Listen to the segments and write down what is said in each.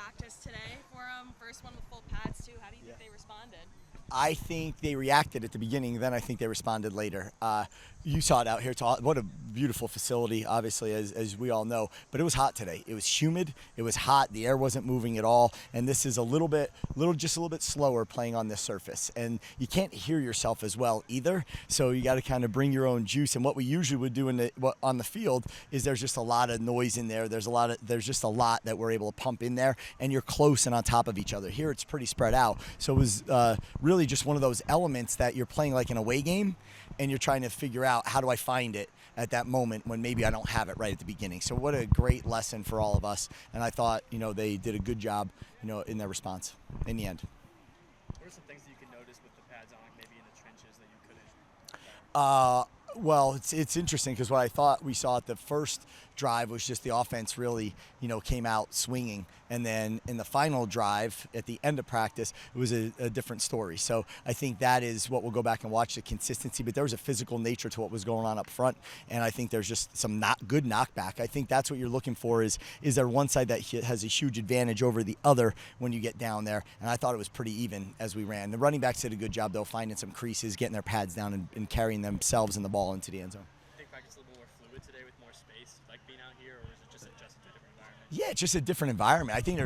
practice today for them? First one with full pads too. How do you think they responded? I think they reacted at the beginning, then I think they responded later. You saw it out here. What a beautiful facility, obviously, as we all know. But it was hot today. It was humid. It was hot. The air wasn't moving at all. And this is just a little bit slower playing on this surface. And you can't hear yourself as well either. So you got to kind of bring your own juice. And what we usually would do on the field is there's just a lot of noise in there. There's just a lot that we're able to pump in there, and you're close and on top of each other. Here it's pretty spread out. So it was really just one of those elements that you're playing like an away game, and you're trying to figure out how do I find it at that moment when maybe I don't have it right at the beginning. So what a great lesson for all of us, and I thought they did a good job in their response in the end. What are some things that you can notice with the pads on, maybe in the trenches that you couldn't? Well, it's interesting because what I thought we saw at the first drive was just the offense really, came out swinging. And then in the final drive at the end of practice, it was a different story. So I think that is what we'll go back and watch, the consistency. But there was a physical nature to what was going on up front. And I think there's just some not good knockback. I think that's what you're looking for is there one side that has a huge advantage over the other when you get down there. And I thought it was pretty even as we ran. The running backs did a good job, though, finding some creases, getting their pads down and carrying themselves and the ball into the end zone. I think practice a little more fluid today with more space, like being out here, or is it just adjusted to a different environment? Yeah, just a different environment. I think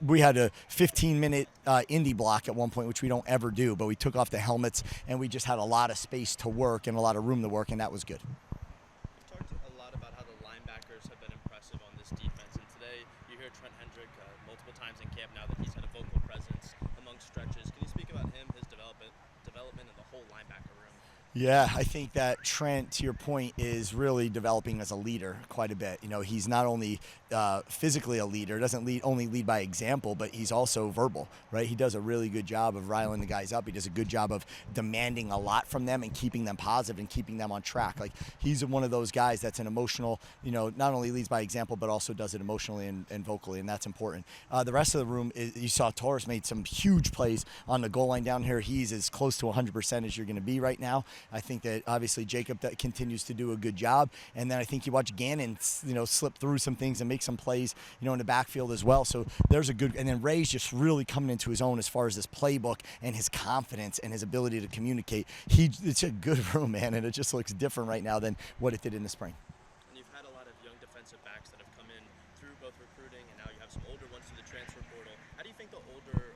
we had a 15-minute indie block at one point, which we don't ever do, but we took off the helmets and we just had a lot of space to work and a lot of room to work, and that was good. You've talked a lot about how the linebackers have been impressive on this defense, and today you hear Trent Hendrick multiple times in camp now that he's had a vocal presence among stretches. Can you speak about him, his development, and the whole linebacker room? Yeah, I think that Trent, to your point, is really developing as a leader quite a bit. He's not only physically a leader, doesn't only lead by example, but he's also verbal, right? He does a really good job of riling the guys up. He does a good job of demanding a lot from them and keeping them positive and keeping them on track. Like, he's one of those guys that's an emotional, not only leads by example, but also does it emotionally and vocally, and that's important. The rest of the room, you saw Torres made some huge plays on the goal line down here. He's as close to 100% as you're going to be right now. I think that obviously Jacob that continues to do a good job, and then I think you watch Gannon, slip through some things and make some plays, in the backfield as well. So there's a good, and then Ray's just really coming into his own as far as this playbook and his confidence and his ability to communicate. It's a good room, man, and it just looks different right now than what it did in the spring. And you've had a lot of young defensive backs that have come in through both recruiting, and now you have some older ones through the transfer portal. How do you think the older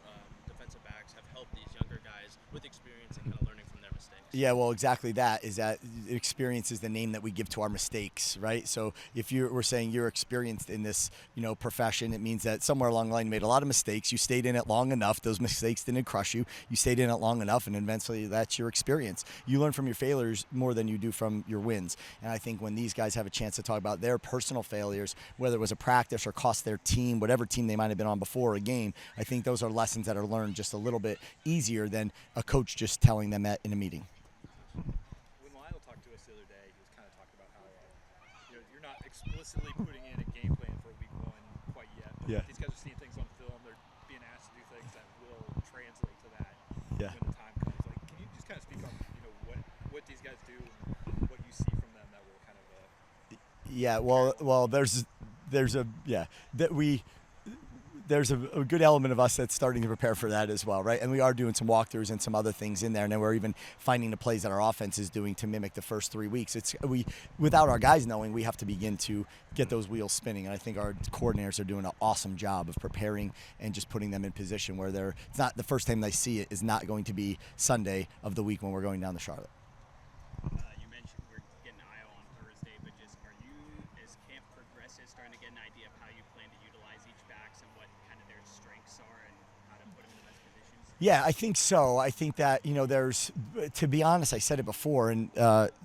defensive backs have helped these younger guys with experience and kind of learning from their mistakes? Yeah, well, exactly that is that experience is the name that we give to our mistakes, right? So if we're saying you're experienced in this, profession, it means that somewhere along the line you made a lot of mistakes. You stayed in it long enough. Those mistakes didn't crush you. You stayed in it long enough, and eventually that's your experience. You learn from your failures more than you do from your wins. And I think when these guys have a chance to talk about their personal failures, whether it was a practice or cost their team, whatever team they might have been on before a game, I think those are lessons that are learned just a little bit easier than a coach just telling them that in a meeting. When Lyle talked to us the other day, he was kind of talking about how you're not explicitly putting in a game plan for week one quite yet. But Yeah. These guys are seeing things on film. They're being asked to do things that will translate to that Yeah. when the time comes. Like, can you just kind of speak on what these guys do, and what you see from them that will kind of Yeah, well, there's a good element of us that's starting to prepare for that as well, right? And we are doing some walkthroughs and some other things in there, and then we're even finding the plays that our offense is doing to mimic the first 3 weeks. Without our guys knowing, we have to begin to get those wheels spinning, and I think our coordinators are doing an awesome job of preparing and just putting them in position where it's not the first time they see it is not going to be Sunday of the week when we're going down to Charlotte. You mentioned we're getting Iowa on Thursday, but just are you, as camp progresses, starting to get an idea of how you plan to utilize each backs and what kind of their strengths are and how to put them in the best positions? Yeah, I think so. I think that, there's, to be honest, I said it before, and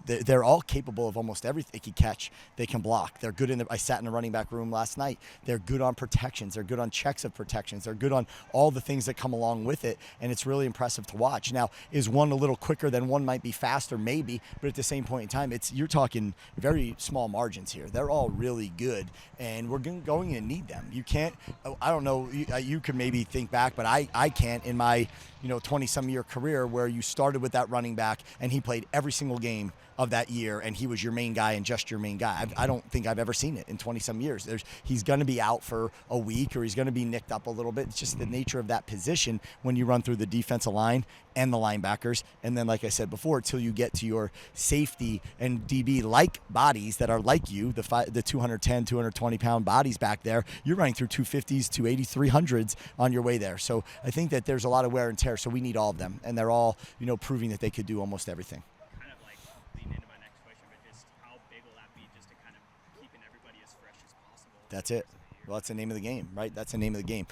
they're all capable of almost everything. They can catch, they can block. They're good I sat in the running back room last night. They're good on protections. They're good on checks of protections. They're good on all the things that come along with it, and it's really impressive to watch. Now, is one a little quicker than one might be faster? Maybe, but at the same point in time, you're talking very small margins here. They're all really good, and we're going to need them. You can't, I don't know, you could maybe think back, but I can't in my 20-some year career where you started with that running back and he played every single game of that year and he was your main guy and just your main guy. I don't think I've ever seen it in 20-some years. He's going to be out for a week or he's going to be nicked up a little bit. It's just the nature of that position when you run through the defensive line and the linebackers. And then, like I said before, until you get to your safety and DB-like bodies that are like you, the 210, 220-pound bodies back there, you're running through 250s, 280s, 300s on your way there. So I think that there's a lot of wear and tear, so we need all of them. And they're all, proving that they could do almost everything. Kind of like leading into my next question, but just how big will that be just to kind of keeping everybody as fresh as possible? That's it. Well, that's the name of the game, right? That's the name of the game.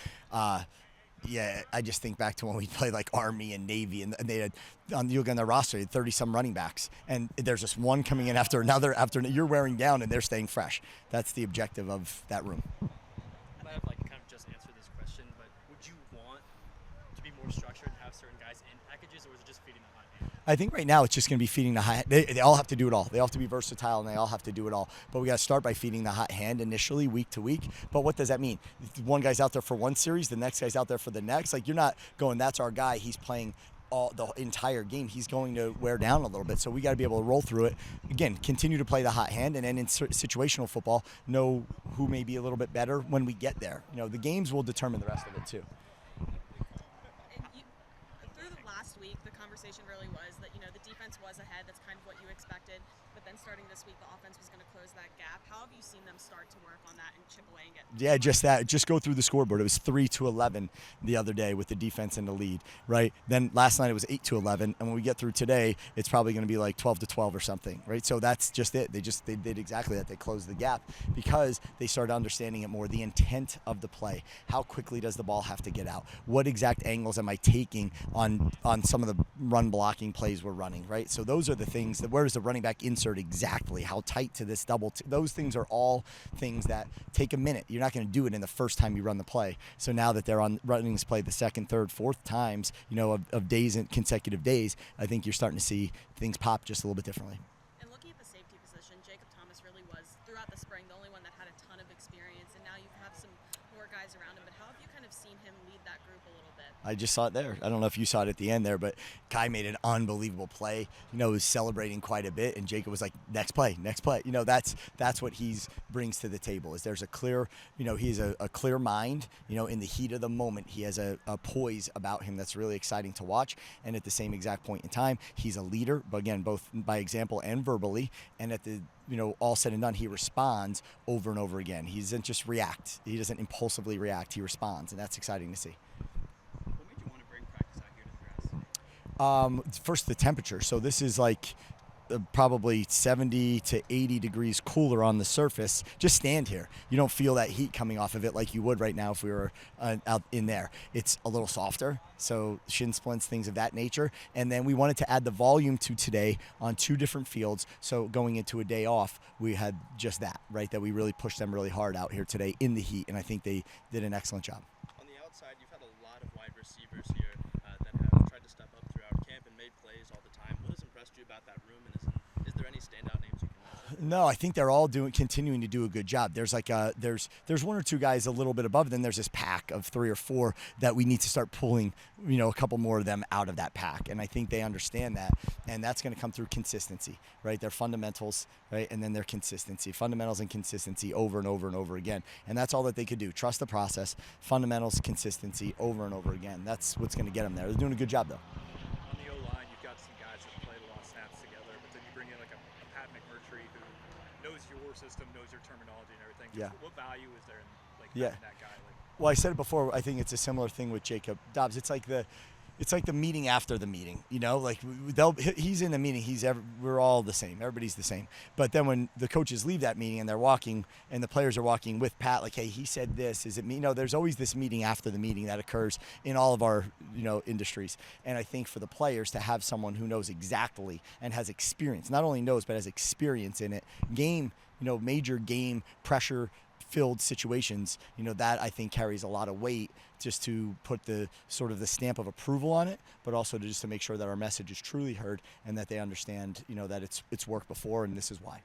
Yeah, I just think back to when we played like Army and Navy, and they had on their roster, 30-some running backs, and there's just one coming in after another. After you're wearing down, and they're staying fresh. That's the objective of that room. I might have kind of just answered this question, but would you want to be more structured and have certain guys in packages, or is it just feeding the hot hand? I think right now it's just going to be feeding the hot. They all have to do it all. They all have to be versatile, and they all have to do it all. But we got to start by feeding the hot hand initially, week to week. But what does that mean? One guy's out there for one series, the next guy's out there for the next. Like, you're not going, that's our guy. He's playing the entire game. He's going to wear down a little bit. So we got to be able to roll through it. Again, continue to play the hot hand, and then in situational football, know who may be a little bit better when we get there. The games will determine the rest of it too. Through the last week, the conversation really was that, the defense was ahead. That's kind of what you expected. But then starting this week, the offense was going to close that gap. How have you seen them start to work on that and chip away and get? Yeah, just that. Just go through the scoreboard. It was 3-11 the other day with the defense in the lead, right? Then last night it was 8-11, and when we get through today, it's probably going to be like 12-12 or something, right? So that's just it. They did exactly that. They closed the gap because they started understanding it more. The intent of the play. How quickly does the ball have to get out? What exact angles am I taking on some of the run blocking plays we're running, right? So those are the things that, where does the running back insert exactly? How tight to this double? Those things are all things that take a minute. You're not going to do it in the first time you run the play. So now that they're running this play the second, third, fourth times, of days and consecutive days, I think you're starting to see things pop just a little bit differently. And looking at the safety position, Jacob Thomas really was, throughout the spring, the only one that had a ton of experience, and now you have some more guys around him. But how have you kind of seen him lead that group a little bit? I just saw it there. I don't know if you saw it at the end there, but Kai made an unbelievable play. Was celebrating quite a bit, and Jacob was like, "Next play, next play." That's what he brings to the table. Is there's a clear, he's a clear mind. In the heat of the moment, he has a poise about him that's really exciting to watch. And at the same exact point in time, he's a leader, but again, both by example and verbally. And at the all said and done, he responds over and over again. He doesn't just react. He doesn't impulsively react. He responds, and that's exciting to see. First, the temperature. So this is like probably 70 to 80 degrees cooler on the surface. Just stand here. You don't feel that heat coming off of it like you would right now if we were out in there. It's a little softer, so shin splints, things of that nature. And then we wanted to add the volume to today on 2 different fields. So going into a day off, we had just that, right? That we really pushed them really hard out here today in the heat, and I think they did an excellent job. On the outside, you've had a lot of wide receivers here that have tried to step up throughout camp and made plays all the time. What has impressed you about that room, and is there any standout names you can mention? No, I think they're all continuing to do a good job. There's like there's 1 or 2 guys a little bit above. Then there's this pack of 3 or 4 that we need to start pulling, a couple more of them out of that pack. And I think they understand that, and that's going to come through consistency, right? Their fundamentals, right, and then their consistency, fundamentals and consistency over and over and over again. And that's all that they could do. Trust the process, fundamentals, consistency over and over again. That's what's going to get them there. They're doing a good job though. On the O-line, you've got some guys that played a lot of snaps together, but then you bring in like a Pat McMurtry who knows your system, knows your terminology and everything. Yeah. What value is there in Yeah. having that guy? Well, I said it before. I think it's a similar thing with Jacob Dobbs. It's like the meeting after the meeting. Like he's in the meeting. We're all the same. Everybody's the same. But then when the coaches leave that meeting and they're walking, and the players are walking with Pat, like, hey, he said this. Is it me? There's always this meeting after the meeting that occurs in all of our industries. And I think for the players to have someone who knows exactly and has experience, not only knows but has experience in it, major game pressure filled situations, that I think carries a lot of weight, just to put the sort of the stamp of approval on it, but also to make sure that our message is truly heard and that they understand, that it's worked before and this is why.